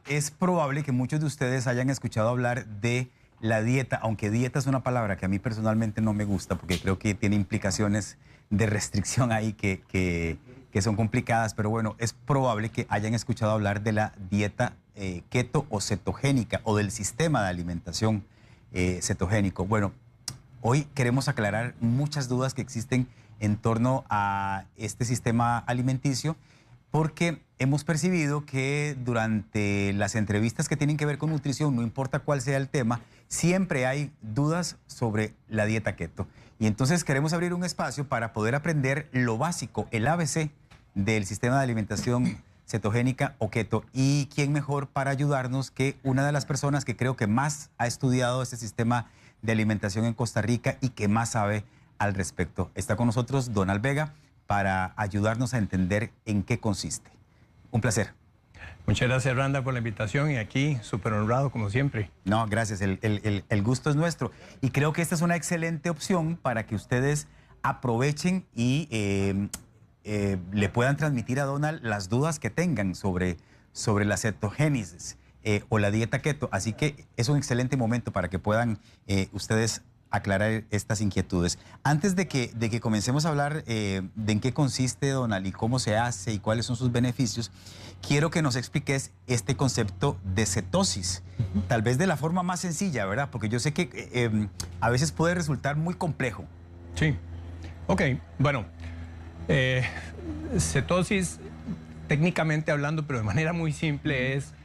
es probable que muchos de ustedes hayan escuchado hablar de la dieta, aunque dieta es una palabra que a mí personalmente no me gusta porque creo que tiene implicaciones de restricción ahí que son complicadas, pero bueno, es probable que hayan escuchado hablar de la dieta keto o cetogénica o del sistema de alimentación cetogénico. Bueno, hoy queremos aclarar muchas dudas que existen en torno a este sistema alimenticio, porque hemos percibido que durante las entrevistas que tienen que ver con nutrición, no importa cuál sea el tema, siempre hay dudas sobre la dieta keto. Y entonces queremos abrir un espacio para poder aprender lo básico, el ABC del sistema de alimentación cetogénica o keto. Y quién mejor para ayudarnos que una de las personas que creo que más ha estudiado este sistema de alimentación en Costa Rica y que más sabe al respecto. Está con nosotros Donald Vega para ayudarnos a entender en qué consiste. Un placer. Muchas gracias, Randa, por la invitación y aquí súper honrado como siempre. No, gracias. El gusto es nuestro. Y creo que esta es una excelente opción para que ustedes aprovechen y le puedan transmitir a Donald las dudas que tengan sobre la cetogénesis o la dieta keto. Así que es un excelente momento para que puedan ustedes aclarar estas inquietudes. Antes de que comencemos a hablar de en qué consiste, Donald, y cómo se hace y cuáles son sus beneficios, quiero que nos expliques este concepto de cetosis, tal vez de la forma más sencilla, ¿verdad? Porque yo sé que a veces puede resultar muy complejo. Sí. Ok, bueno, cetosis, técnicamente hablando, pero de manera muy simple, es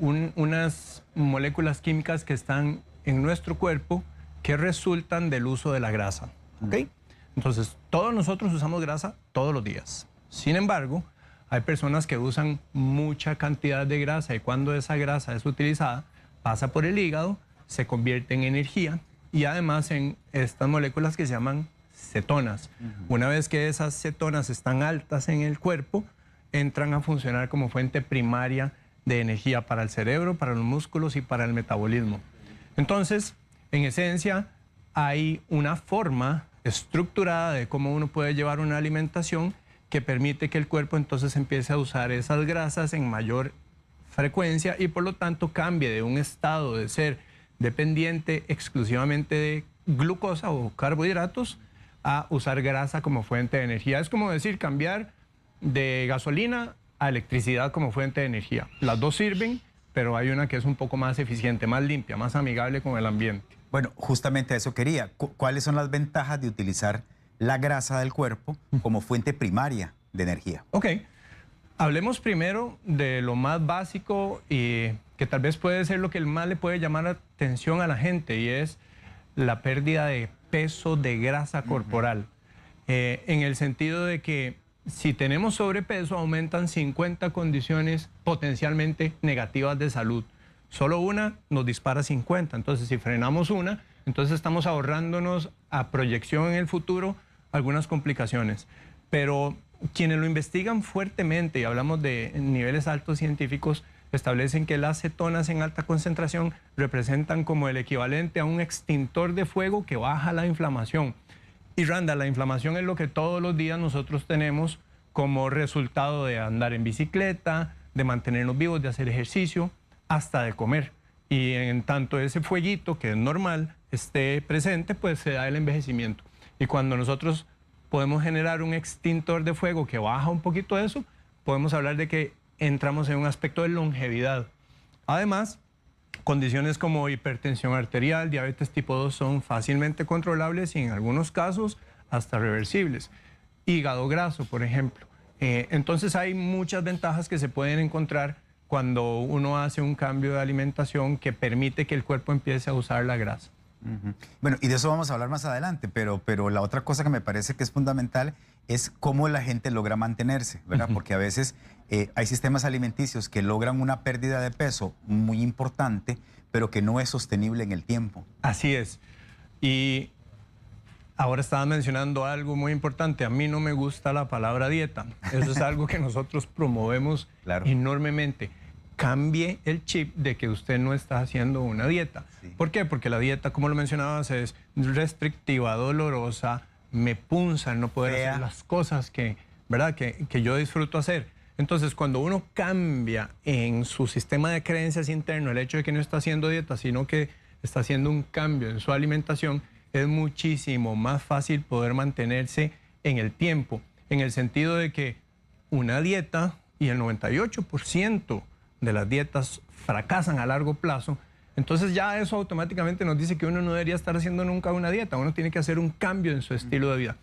unas moléculas químicas que están en nuestro cuerpo que resultan del uso de la grasa, ¿ok? Entonces, todos nosotros usamos grasa todos los días. Sin embargo, hay personas que usan mucha cantidad de grasa y cuando esa grasa es utilizada, pasa por el hígado, se convierte en energía y además en estas moléculas que se llaman cetonas. Una vez que esas cetonas están altas en el cuerpo, entran a funcionar como fuente primaria de energía para el cerebro, para los músculos y para el metabolismo. Entonces, en esencia, hay una forma estructurada de cómo uno puede llevar una alimentación que permite que el cuerpo entonces empiece a usar esas grasas en mayor frecuencia y por lo tanto cambie de un estado de ser dependiente exclusivamente de glucosa o carbohidratos a usar grasa como fuente de energía. Es como decir, cambiar de gasolina a electricidad como fuente de energía. Las dos sirven, pero hay una que es un poco más eficiente, más limpia, más amigable con el ambiente. Bueno, justamente eso quería. ¿Cuáles son las ventajas de utilizar la grasa del cuerpo como fuente primaria de energía? Ok, hablemos primero de lo más básico y que tal vez puede ser lo que más le puede llamar la atención a la gente y es la pérdida de peso de grasa corporal. En el sentido de que si tenemos sobrepeso aumentan 50 condiciones potencialmente negativas de salud. Solo una nos dispara 50, entonces si frenamos una, entonces estamos ahorrándonos a proyección en el futuro algunas complicaciones. Pero quienes lo investigan fuertemente, y hablamos de niveles altos científicos, establecen que las cetonas en alta concentración representan como el equivalente a un extintor de fuego que baja la inflamación. Y Randa, la inflamación es lo que todos los días nosotros tenemos como resultado de andar en bicicleta, de mantenernos vivos, de hacer ejercicio, hasta de comer. Y en tanto ese fueguito, que es normal, esté presente, pues se da el envejecimiento. Y cuando nosotros podemos generar un extintor de fuego que baja un poquito eso, podemos hablar de que entramos en un aspecto de longevidad. Además, condiciones como hipertensión arterial, diabetes tipo 2 son fácilmente controlables y en algunos casos hasta reversibles. Hígado graso, por ejemplo. Entonces hay muchas ventajas que se pueden encontrar cuando uno hace un cambio de alimentación que permite que el cuerpo empiece a usar la grasa. Bueno, y de eso vamos a hablar más adelante, pero la otra cosa que me parece que es fundamental es cómo la gente logra mantenerse, ¿verdad? Porque a veces hay sistemas alimenticios que logran una pérdida de peso muy importante, pero que no es sostenible en el tiempo. Así es. Y ahora estaba mencionando algo muy importante. A mí no me gusta la palabra dieta. Eso es algo que nosotros promovemos enormemente. Cambie el chip de que usted no está haciendo una dieta. Sí. ¿Por qué? Porque la dieta, como lo mencionabas, es restrictiva, dolorosa, me punza el no poder hacer las cosas que, ¿verdad? que yo disfruto hacer. Entonces, cuando uno cambia en su sistema de creencias interno el hecho de que no está haciendo dieta, sino que está haciendo un cambio en su alimentación, es muchísimo más fácil poder mantenerse en el tiempo, en el sentido de que una dieta, y el 98% de las dietas fracasan a largo plazo, entonces ya eso automáticamente nos dice que uno no debería estar haciendo nunca una dieta, uno tiene que hacer un cambio en su estilo de vida.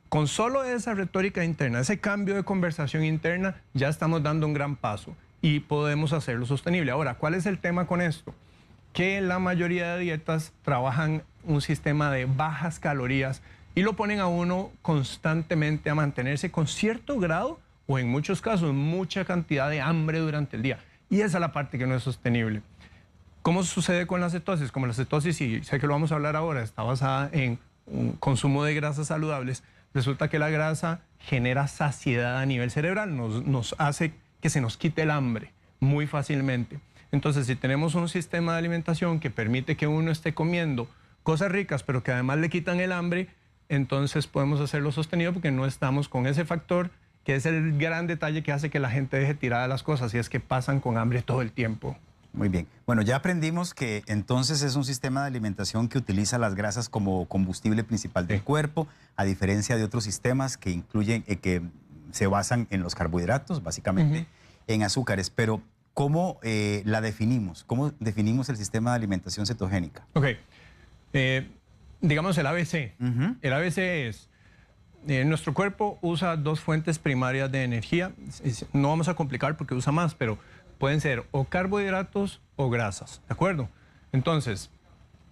Con solo esa retórica interna, ese cambio de conversación interna, ya estamos dando un gran paso y podemos hacerlo sostenible. Ahora, ¿cuál es el tema con esto? Que la mayoría de dietas trabajan un sistema de bajas calorías y lo ponen a uno constantemente a mantenerse con cierto grado o en muchos casos mucha cantidad de hambre durante el día. Y esa es la parte que no es sostenible. ¿Cómo sucede con la cetosis? Como la cetosis, y sé que lo vamos a hablar ahora, está basada en un consumo de grasas saludables. Resulta que la grasa genera saciedad a nivel cerebral, nos hace que se nos quite el hambre muy fácilmente. Entonces, si tenemos un sistema de alimentación que permite que uno esté comiendo cosas ricas, pero que además le quitan el hambre, entonces podemos hacerlo sostenido porque no estamos con ese factor que es el gran detalle que hace que la gente deje tiradas las cosas, y es que pasan con hambre todo el tiempo. Muy bien. Bueno, ya aprendimos que entonces es un sistema de alimentación que utiliza las grasas como combustible principal del cuerpo, a diferencia de otros sistemas que incluyen, que se basan en los carbohidratos, básicamente, en azúcares. Pero, ¿cómo la definimos? ¿Cómo definimos el sistema de alimentación cetogénica? Ok. Digamos el ABC. El ABC es, nuestro cuerpo usa dos fuentes primarias de energía. No vamos a complicar porque usa más, pero pueden ser o carbohidratos o grasas, ¿de acuerdo? Entonces,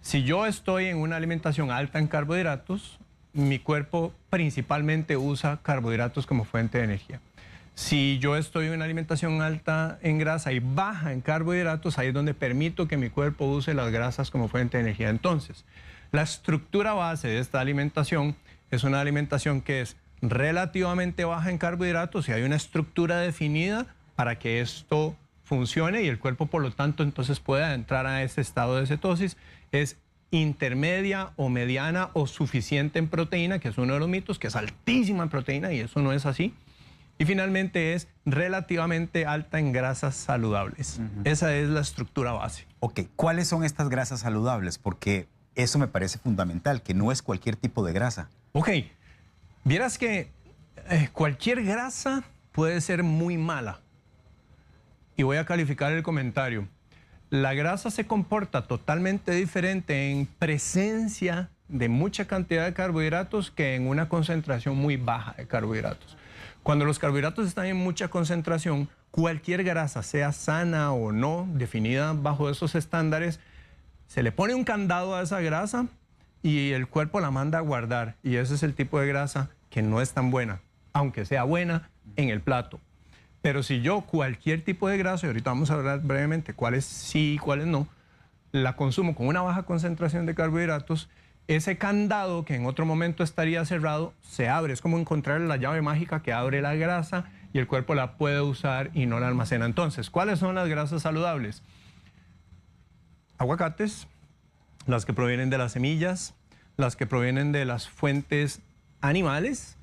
si yo estoy en una alimentación alta en carbohidratos, mi cuerpo principalmente usa carbohidratos como fuente de energía. Si yo estoy en una alimentación alta en grasa y baja en carbohidratos, ahí es donde permito que mi cuerpo use las grasas como fuente de energía. Entonces, la estructura base de esta alimentación es una alimentación que es relativamente baja en carbohidratos y hay una estructura definida para que esto funcione y el cuerpo, por lo tanto, entonces pueda entrar a ese estado de cetosis. Es intermedia o mediana o suficiente en proteína, que es uno de los mitos, que es altísima en proteína y eso no es así. Y finalmente es relativamente alta en grasas saludables. Esa es la estructura base. Ok, ¿cuáles son estas grasas saludables? Porque eso me parece fundamental, que no es cualquier tipo de grasa. Ok, vieras que cualquier grasa puede ser muy mala. Y voy a calificar el comentario. La grasa se comporta totalmente diferente en presencia de mucha cantidad de carbohidratos que en una concentración muy baja de carbohidratos. Cuando los carbohidratos están en mucha concentración, cualquier grasa, sea sana o no, definida bajo esos estándares, se le pone un candado a esa grasa y el cuerpo la manda a guardar. Y ese es el tipo de grasa que no es tan buena, aunque sea buena en el plato. Pero si yo cualquier tipo de grasa, y ahorita vamos a hablar brevemente cuáles sí y cuáles no, la consumo con una baja concentración de carbohidratos, ese candado que en otro momento estaría cerrado, se abre. Es como encontrar la llave mágica que abre la grasa y el cuerpo la puede usar y no la almacena. Entonces, ¿cuáles son las grasas saludables? Aguacates, las que provienen de las semillas, las que provienen de las fuentes animales,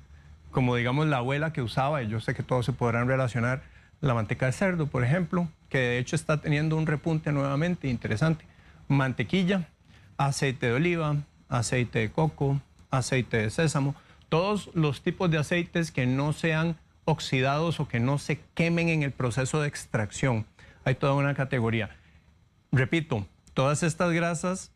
como digamos la abuela que usaba, y yo sé que todos se podrán relacionar, la manteca de cerdo, por ejemplo, que de hecho está teniendo un repunte nuevamente interesante. Mantequilla, aceite de oliva, aceite de coco, aceite de sésamo, todos los tipos de aceites que no sean oxidados o que no se quemen en el proceso de extracción. Hay toda una categoría. Repito, todas estas grasas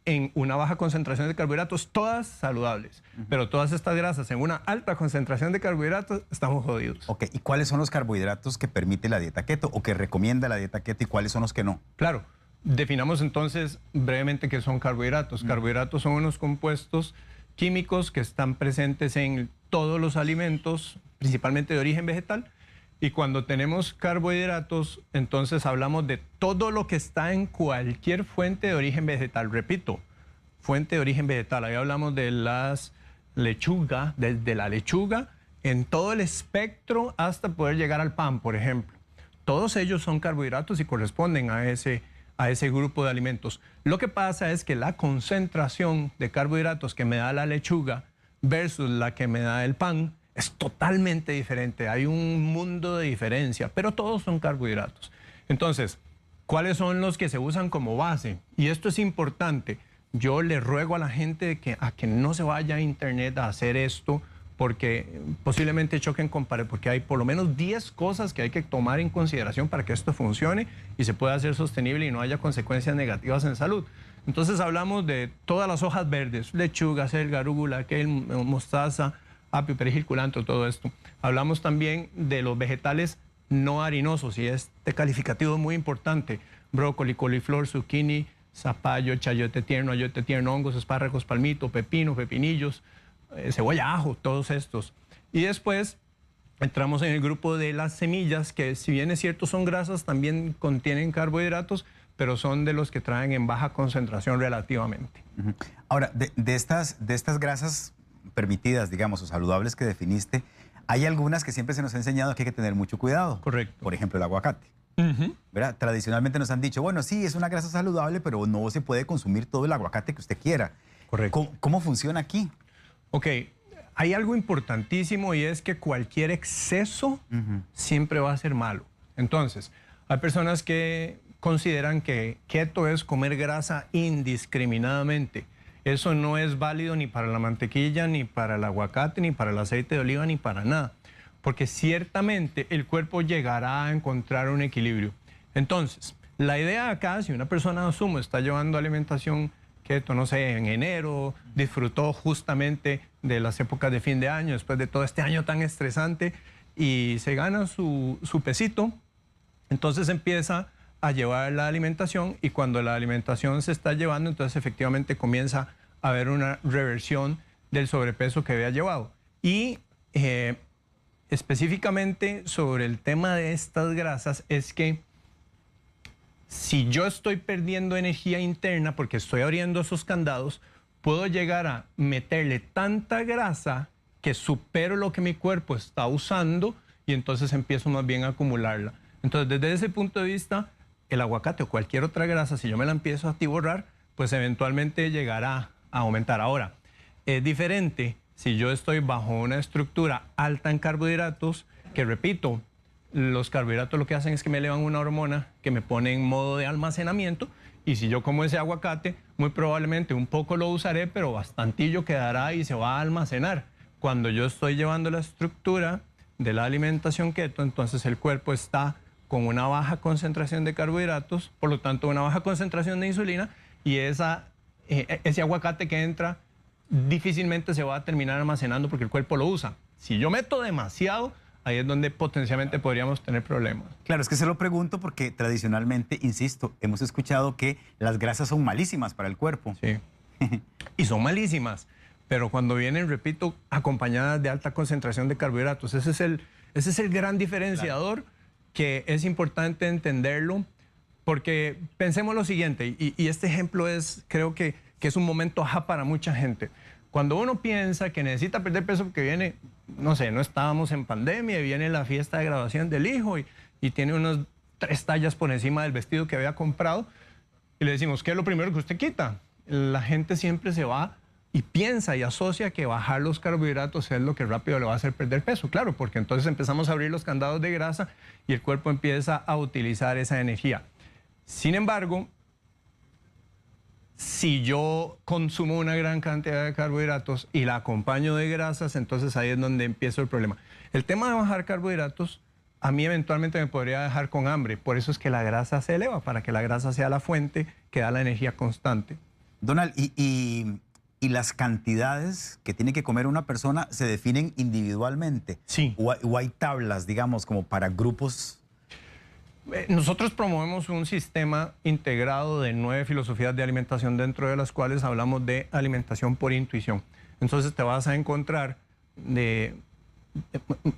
en una baja concentración de carbohidratos, todas saludables, pero todas estas grasas en una alta concentración de carbohidratos, estamos jodidos. Ok, ¿y cuáles son los carbohidratos que permite la dieta keto o que recomienda la dieta keto y cuáles son los que no? Claro, definamos entonces brevemente qué son carbohidratos. Carbohidratos son unos compuestos químicos que están presentes en todos los alimentos, principalmente de origen vegetal. Y cuando tenemos carbohidratos, entonces hablamos de todo lo que está en cualquier fuente de origen vegetal. Repito, fuente de origen vegetal. Ahí hablamos de las lechugas, desde la lechuga, en todo el espectro hasta poder llegar al pan, por ejemplo. Todos ellos son carbohidratos y corresponden a ese grupo de alimentos. Lo que pasa es que la concentración de carbohidratos que me da la lechuga versus la que me da el pan es totalmente diferente. Hay un mundo de diferencia, pero todos son carbohidratos. Entonces, ¿cuáles son los que se usan como base? Y esto es importante. Yo le ruego a la gente a que no se vaya a internet a hacer esto, porque posiblemente choquen con pared, porque hay por lo menos 10 cosas que hay que tomar en consideración para que esto funcione y se pueda hacer sostenible y no haya consecuencias negativas en salud. Entonces hablamos de todas las hojas verdes, lechuga, selga, arúgula, mostaza, apio, perejil, culantro, todo esto. Hablamos también de los vegetales no harinosos, y este calificativo es muy importante: brócoli, coliflor, zucchini, zapallo, chayote tierno, ayote tierno, hongos, espárragos, palmito, pepino, pepinillos, cebolla, ajo, todos estos. Y después entramos en el grupo de las semillas, que si bien es cierto son grasas, también contienen carbohidratos, pero son de los que traen en baja concentración relativamente. Ahora, de estas grasas permitidas, digamos, o saludables que definiste, hay algunas que siempre se nos ha enseñado que hay que tener mucho cuidado. Correcto. Por ejemplo, el aguacate. ¿Verdad? Tradicionalmente nos han dicho, bueno, sí, es una grasa saludable, pero no se puede consumir todo el aguacate que usted quiera. Correcto. ¿Cómo funciona aquí? Ok, hay algo importantísimo, y es que cualquier exceso siempre va a ser malo. Entonces, hay personas que consideran que keto es comer grasa indiscriminadamente. Eso no es válido ni para la mantequilla, ni para el aguacate, ni para el aceite de oliva, ni para nada. Porque ciertamente el cuerpo llegará a encontrar un equilibrio. Entonces, la idea acá, si una persona, asumo, está llevando alimentación keto, no sé, en enero, disfrutó justamente de las épocas de fin de año, después de todo este año tan estresante, y se gana su pesito, entonces empieza a llevar la alimentación, y cuando la alimentación se está llevando, entonces efectivamente comienza a haber una reversión del sobrepeso que había llevado. Y específicamente sobre el tema de estas grasas, es que si yo estoy perdiendo energía interna porque estoy abriendo esos candados, puedo llegar a meterle tanta grasa que supero lo que mi cuerpo está usando, y entonces empiezo más bien a acumularla. Entonces, desde ese punto de vista, el aguacate o cualquier otra grasa, si yo me la empiezo a atiborrar, pues eventualmente llegará a aumentar. Ahora, es diferente si yo estoy bajo una estructura alta en carbohidratos, que, repito, los carbohidratos lo que hacen es que me elevan una hormona que me pone en modo de almacenamiento, y si yo como ese aguacate, muy probablemente un poco lo usaré, pero bastantillo quedará y se va a almacenar. Cuando yo estoy llevando la estructura de la alimentación keto, entonces el cuerpo está con una baja concentración de carbohidratos, por lo tanto una baja concentración de insulina, y ese aguacate que entra difícilmente se va a terminar almacenando porque el cuerpo lo usa. Si yo meto demasiado, ahí es donde potencialmente podríamos tener problemas. Claro, es que se lo pregunto porque tradicionalmente, insisto, hemos escuchado que las grasas son malísimas para el cuerpo. Sí, y son malísimas, pero cuando vienen, repito, acompañadas de alta concentración de carbohidratos, ese es el gran diferenciador. Claro. Que es importante entenderlo, porque pensemos lo siguiente, y este ejemplo creo que es un momento ajá para mucha gente. Cuando uno piensa que necesita perder peso porque viene, no sé, no estábamos en pandemia, y viene la fiesta de graduación del hijo, y tiene unos 3 tallas por encima del vestido que había comprado, y le decimos, ¿qué es lo primero que usted quita? La gente siempre se va y piensa y asocia que bajar los carbohidratos es lo que rápido le va a hacer perder peso. Claro, porque entonces empezamos a abrir los candados de grasa y el cuerpo empieza a utilizar esa energía. Sin embargo, si yo consumo una gran cantidad de carbohidratos y la acompaño de grasas, entonces ahí es donde empieza el problema. El tema de bajar carbohidratos, a mí eventualmente me podría dejar con hambre. Por eso es que la grasa se eleva, para que la grasa sea la fuente que da la energía constante. Donald, ¿y las cantidades que tiene que comer una persona se definen individualmente? Sí. ¿O hay tablas, digamos, como para grupos? Nosotros promovemos un sistema integrado de 9 filosofías de alimentación, dentro de las cuales hablamos de alimentación por intuición. Entonces te vas a encontrar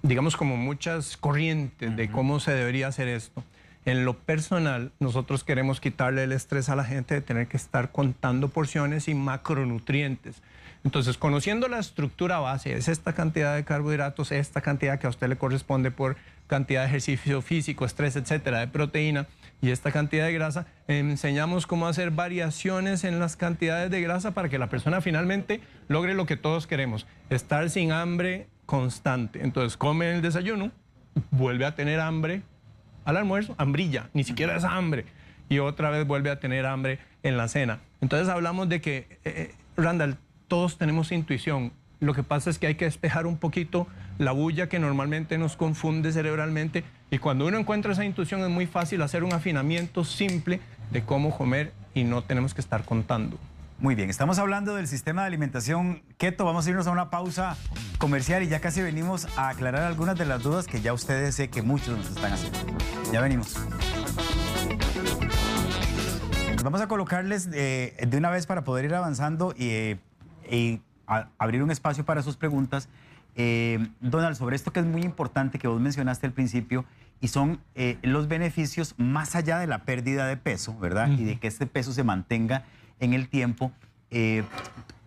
digamos, como muchas corrientes de cómo se debería hacer esto. En lo personal, nosotros queremos quitarle el estrés a la gente de tener que estar contando porciones y macronutrientes. Entonces, conociendo la estructura base, es esta cantidad de carbohidratos, esta cantidad que a usted le corresponde por cantidad de ejercicio físico, estrés, etcétera, de proteína, y esta cantidad de grasa, enseñamos cómo hacer variaciones en las cantidades de grasa para que la persona finalmente logre lo que todos queremos: estar sin hambre, constante. Entonces come en el desayuno, vuelve a tener hambre al almuerzo, hambrilla, ni siquiera es hambre, y otra vez vuelve a tener hambre en la cena. Entonces hablamos de que, Randall, todos tenemos intuición. Lo que pasa es que hay que despejar un poquito la bulla que normalmente nos confunde cerebralmente, y cuando uno encuentra esa intuición es muy fácil hacer un afinamiento simple de cómo comer y no tenemos que estar contando. Muy bien, estamos hablando del sistema de alimentación keto. Vamos a irnos a una pausa comercial y ya casi venimos a aclarar algunas de las dudas que ya ustedes sé que muchos nos están haciendo. Ya venimos. Vamos a colocarles de una vez para poder ir avanzando y abrir un espacio para sus preguntas. Donald, sobre esto que es muy importante que vos mencionaste al principio, y son los beneficios más allá de la pérdida de peso, ¿verdad? Y de que este peso se mantenga en el tiempo.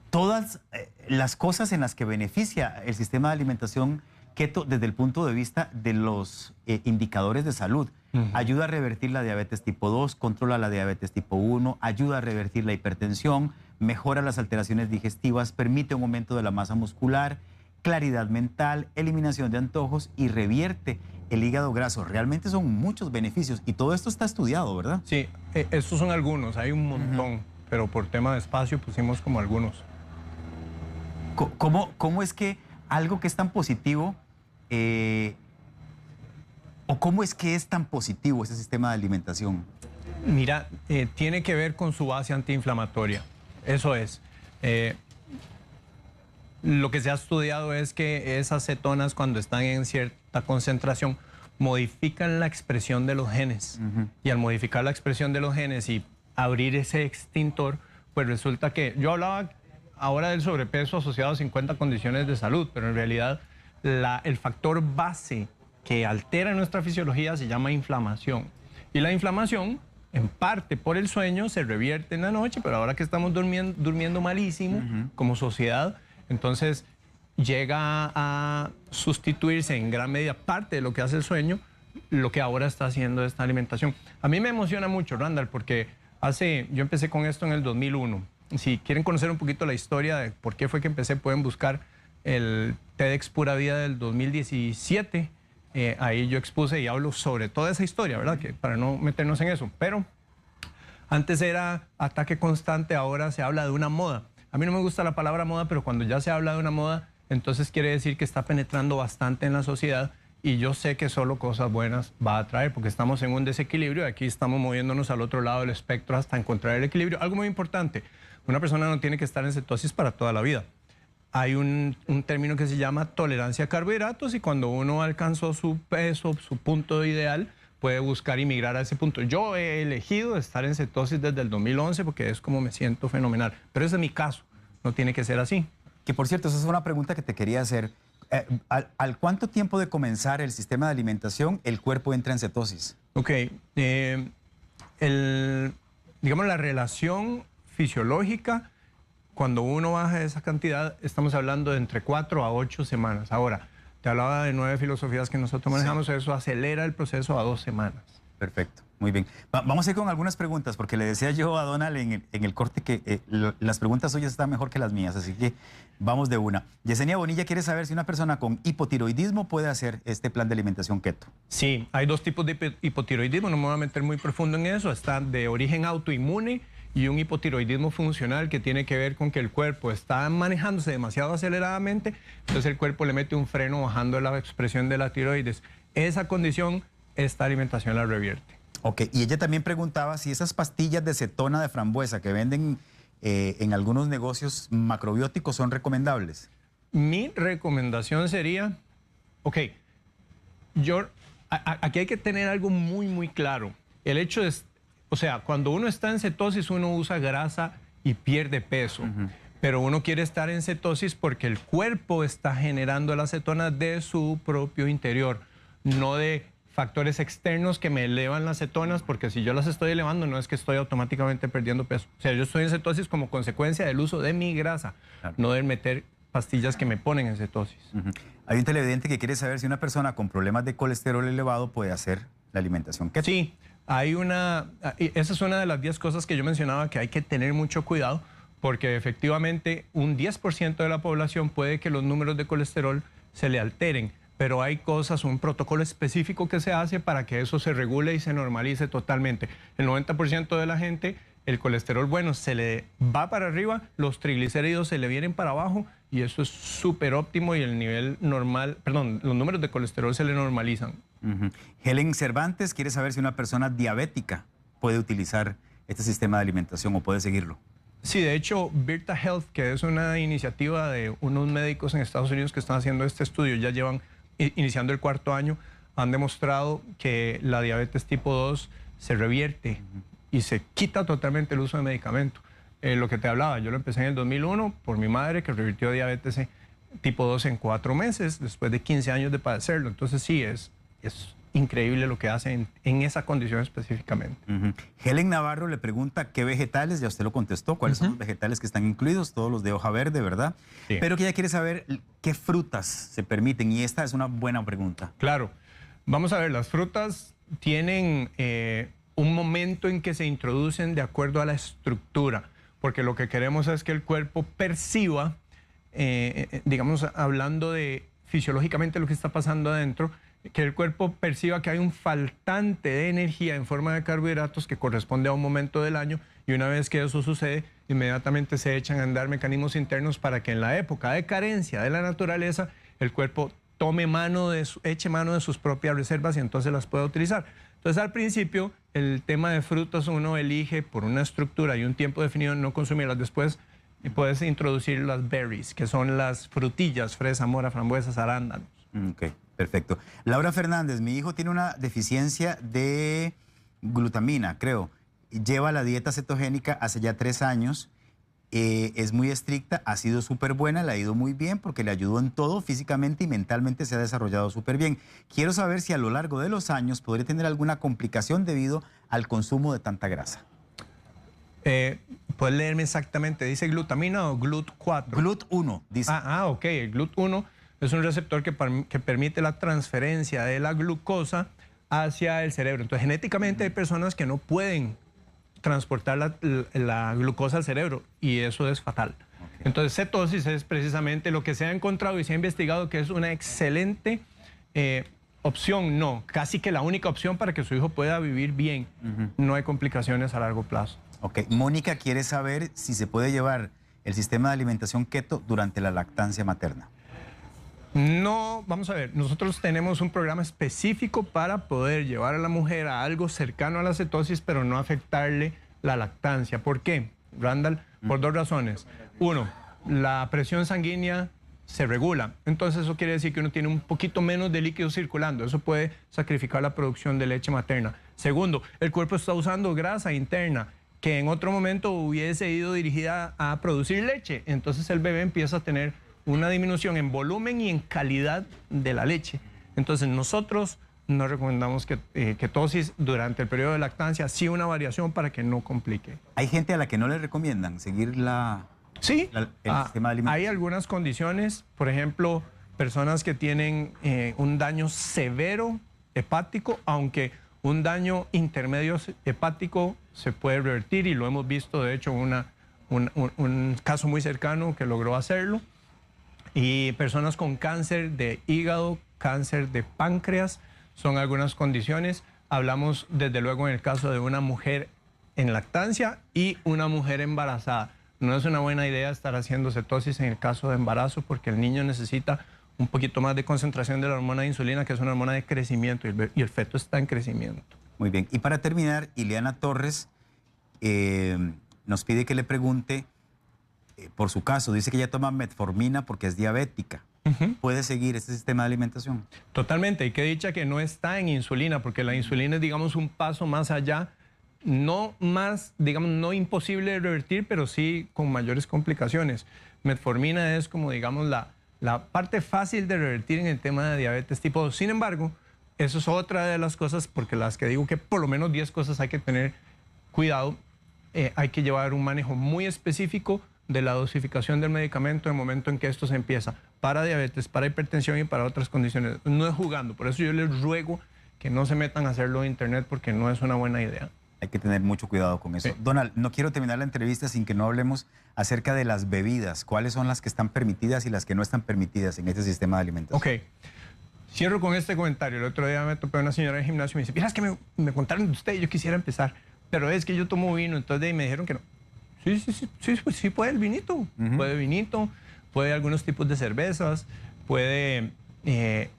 Todas las cosas en las que beneficia el sistema de alimentación keto desde el punto de vista de los indicadores de salud. Ayuda a revertir la diabetes tipo 2, controla la diabetes tipo 1, ayuda a revertir la hipertensión, mejora las alteraciones digestivas, permite un aumento de la masa muscular, claridad mental, eliminación de antojos y revierte el hígado graso. Realmente son muchos beneficios y todo esto está estudiado, ¿verdad? Sí, estos son algunos, hay un montón, pero por tema de espacio pusimos como algunos. ¿Cómo es que algo que es tan positivo, o cómo es que es tan positivo ese sistema de alimentación? Mira, tiene que ver con su base antiinflamatoria. Eso es. Lo que se ha estudiado es que esas cetonas, cuando están en cierta concentración, modifican la expresión de los genes. Y al modificar la expresión de los genes y abrir ese extintor, pues resulta que yo hablaba ahora del sobrepeso asociado a 50 condiciones de salud, pero en realidad el factor base que altera nuestra fisiología se llama inflamación. Y la inflamación, en parte por el sueño, se revierte en la noche, pero ahora que estamos durmiendo malísimo como sociedad, entonces llega a sustituirse en gran medida parte de lo que hace el sueño, lo que ahora está haciendo esta alimentación. A mí me emociona mucho, Randall, porque yo empecé con esto en el 2001. Si quieren conocer un poquito la historia de por qué fue que empecé, pueden buscar el TEDx Pura Vida del 2017. Ahí yo expuse y hablo sobre toda esa historia, ¿verdad? Que para no meternos en eso. Pero antes era ataque constante, ahora se habla de una moda. A mí no me gusta la palabra moda, pero cuando ya se habla de una moda, entonces quiere decir que está penetrando bastante en la sociedad, y yo sé que solo cosas buenas va a traer, porque estamos en un desequilibrio y aquí estamos moviéndonos al otro lado del espectro hasta encontrar el equilibrio. Algo muy importante, una persona no tiene que estar en cetosis para toda la vida. Hay un término que se llama tolerancia a carbohidratos, y cuando uno alcanzó su peso, su punto ideal, puede buscar y migrar a ese punto. Yo he elegido estar en cetosis desde el 2011 porque es como me siento fenomenal, pero ese es mi caso, no tiene que ser así. Que por cierto, esa es una pregunta que te quería hacer. ¿Al cuánto tiempo de comenzar el sistema de alimentación el cuerpo entra en cetosis? Ok, digamos la relación fisiológica, cuando uno baja esa cantidad, estamos hablando de entre 4 a 8 semanas. Ahora, te hablaba de 9 filosofías que nosotros manejamos, sí. Eso acelera el proceso a 2 semanas. Perfecto, muy bien. Vamos a ir con algunas preguntas, porque le decía yo a Donald en el corte que las preguntas suyas están mejor que las mías, así que vamos de una. Yesenia Bonilla quiere saber si una persona con hipotiroidismo puede hacer este plan de alimentación keto. Sí, hay dos tipos de hipotiroidismo, no me voy a meter muy profundo en eso. Está de origen autoinmune y un hipotiroidismo funcional, que tiene que ver con que el cuerpo está manejándose demasiado aceleradamente, entonces el cuerpo le mete un freno bajando la expresión de la tiroides. Esa condición, esta alimentación la revierte. Ok, y ella también preguntaba si esas pastillas de cetona de frambuesa que venden en algunos negocios macrobióticos son recomendables. Mi recomendación sería, ok, aquí hay que tener algo muy, muy claro. El hecho es, o sea, cuando uno está en cetosis, uno usa grasa y pierde peso. Pero uno quiere estar en cetosis porque el cuerpo está generando la cetona de su propio interior, no de factores externos que me elevan las cetonas, porque si yo las estoy elevando no es que estoy automáticamente perdiendo peso. O sea, yo estoy en cetosis como consecuencia del uso de mi grasa, claro, no de meter pastillas que me ponen en cetosis. Hay un televidente que quiere saber si una persona con problemas de colesterol elevado puede hacer la alimentación keto. Sí, esa es una de las 10 cosas que yo mencionaba que hay que tener mucho cuidado, porque efectivamente un 10% de la población puede que los números de colesterol se le alteren, pero hay cosas, un protocolo específico que se hace para que eso se regule y se normalice totalmente. El 90% de la gente, el colesterol bueno se le va para arriba, los triglicéridos se le vienen para abajo y eso es súper óptimo y el nivel normal, perdón, los números de colesterol se le normalizan. Helen Cervantes quiere saber si una persona diabética puede utilizar este sistema de alimentación o puede seguirlo. Sí, de hecho, Virta Health, que es una iniciativa de unos médicos en Estados Unidos que están haciendo este estudio, ya llevan iniciando el 4º año, han demostrado que la diabetes tipo 2 se revierte y se quita totalmente el uso de medicamento. Lo que te hablaba, yo lo empecé en el 2001 por mi madre, que revirtió diabetes tipo 2 en 4 meses, después de 15 años de padecerlo. Entonces sí, es increíble lo que hacen en esa condición específicamente. Helen Navarro le pregunta qué vegetales, ya usted lo contestó, cuáles son los vegetales que están incluidos, todos los de hoja verde, ¿verdad? Sí. Pero que ella quiere saber qué frutas se permiten y esta es una buena pregunta. Claro. Vamos a ver, las frutas tienen un momento en que se introducen de acuerdo a la estructura, porque lo que queremos es que el cuerpo perciba, digamos, hablando de fisiológicamente lo que está pasando adentro, que el cuerpo perciba que hay un faltante de energía en forma de carbohidratos que corresponde a un momento del año y una vez que eso sucede, inmediatamente se echan a andar mecanismos internos para que en la época de carencia de la naturaleza el cuerpo eche mano de sus propias reservas y entonces las pueda utilizar. Entonces al principio el tema de frutas uno elige por una estructura y un tiempo definido no consumirlas, después puedes introducir las berries, que son las frutillas, fresa, mora, frambuesas, arándanos. Ok, perfecto. Laura Fernández, mi hijo tiene una deficiencia de glutamina, creo. Lleva la dieta cetogénica hace ya 3 años. Es muy estricta, ha sido súper buena, le ha ido muy bien porque le ayudó en todo, físicamente y mentalmente se ha desarrollado súper bien. Quiero saber si a lo largo de los años podría tener alguna complicación debido al consumo de tanta grasa. ¿Puedes leerme exactamente? ¿Dice glutamina o GLUT4? GLUT1, dice. Ok. El GLUT1 es un receptor que permite la transferencia de la glucosa hacia el cerebro. Entonces, genéticamente hay personas que no pueden transportar la glucosa al cerebro y eso es fatal. Okay. Entonces, cetosis es precisamente lo que se ha encontrado y se ha investigado que es una excelente opción, no, casi que la única opción para que su hijo pueda vivir bien. No hay complicaciones a largo plazo. Ok, Mónica quiere saber si se puede llevar el sistema de alimentación keto durante la lactancia materna. No, vamos a ver, nosotros tenemos un programa específico para poder llevar a la mujer a algo cercano a la cetosis, pero no afectarle la lactancia. ¿Por qué, Randall? Por 2 razones. 1, la presión sanguínea se regula, entonces eso quiere decir que uno tiene un poquito menos de líquido circulando, eso puede sacrificar la producción de leche materna. 2, el cuerpo está usando grasa interna que en otro momento hubiese ido dirigida a producir leche, entonces el bebé empieza a tener una disminución en volumen y en calidad de la leche. Entonces nosotros no recomendamos ketosis durante el periodo de lactancia, sí una variación para que no complique. ¿Hay gente a la que no le recomiendan seguir el sistema de alimentación? Hay algunas condiciones, por ejemplo, personas que tienen un daño severo hepático, aunque un daño intermedio hepático se puede revertir y lo hemos visto, de hecho, un caso muy cercano que logró hacerlo. Y personas con cáncer de hígado, cáncer de páncreas, son algunas condiciones. Hablamos desde luego en el caso de una mujer en lactancia y una mujer embarazada. No es una buena idea estar haciendo cetosis en el caso de embarazo porque el niño necesita un poquito más de concentración de la hormona de insulina, que es una hormona de crecimiento, y el feto está en crecimiento. Muy bien. Y para terminar, Ileana Torres nos pide que le pregunte por su caso, dice que ella toma metformina porque es diabética. ¿Puede seguir este sistema de alimentación? Totalmente, y qué dicha que no está en insulina, porque la insulina es, digamos, un paso más allá, no más, digamos, no imposible de revertir, pero sí con mayores complicaciones. Metformina es como, digamos, la parte fácil de revertir en el tema de diabetes tipo 2. Sin embargo, eso es otra de las cosas, porque las que digo que por lo menos 10 cosas hay que tener cuidado, hay que llevar un manejo muy específico de la dosificación del medicamento en el momento en que esto se empieza, para diabetes, para hipertensión y para otras condiciones. No es jugando, por eso yo les ruego que no se metan a hacerlo en internet porque no es una buena idea. Hay que tener mucho cuidado con eso. Sí. Donald, no quiero terminar la entrevista sin que no hablemos acerca de las bebidas. ¿Cuáles son las que están permitidas y las que no están permitidas en este sistema de alimentación? Ok. Cierro con este comentario. El otro día me topé a una señora en el gimnasio y me dice, mira, es que me contaron de usted y yo quisiera empezar, pero es que yo tomo vino, entonces de ahí me dijeron que no. Sí, pues sí puede el vinito. Puede vinito, puede algunos tipos de cervezas, puede,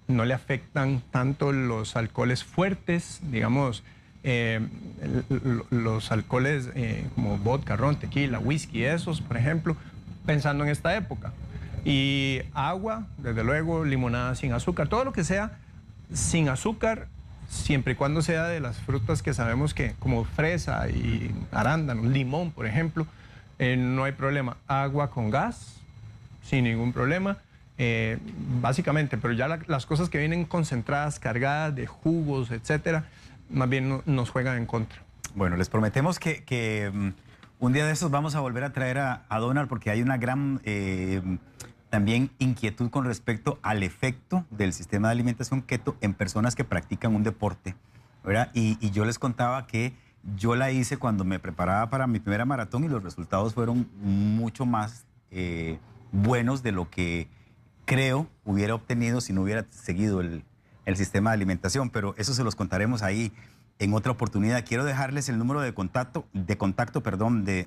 no le afectan tanto los alcoholes fuertes, digamos, los alcoholes como vodka, ron, tequila, whisky, esos, por ejemplo, pensando en esta época. Y agua, desde luego, limonada sin azúcar, todo lo que sea sin azúcar, siempre y cuando sea de las frutas que sabemos que, como fresa y arándano, limón, por ejemplo, no hay problema. Agua con gas, sin ningún problema, básicamente, pero ya las cosas que vienen concentradas, cargadas de jugos, etcétera, más bien nos juegan en contra. Bueno, les prometemos que un día de estos vamos a volver a traer a Donald porque hay una gran también inquietud con respecto al efecto del sistema de alimentación keto en personas que practican un deporte, ¿verdad? Y yo les contaba que yo la hice cuando me preparaba para mi primera maratón y los resultados fueron mucho más buenos de lo que creo hubiera obtenido si no hubiera seguido el sistema de alimentación, pero eso se los contaremos ahí en otra oportunidad. Quiero dejarles el número de contacto de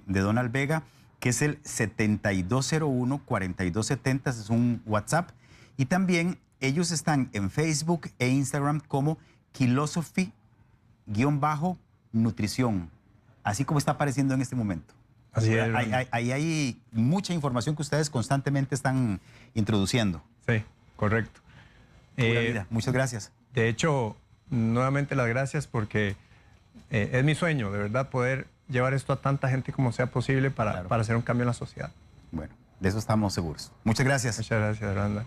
Donald Vega, que es el 7201-4270, es un WhatsApp. Y también ellos están en Facebook e Instagram como Philosophy_nutrición, así como está apareciendo en este momento. Así es. Ahí hay mucha información que ustedes constantemente están introduciendo. Sí, correcto. Pura vida. Muchas gracias. De hecho, nuevamente las gracias porque es mi sueño, de verdad, poder llevar esto a tanta gente como sea posible para hacer un cambio en la sociedad. Bueno, de eso estamos seguros. Muchas gracias. Muchas gracias, Aranda.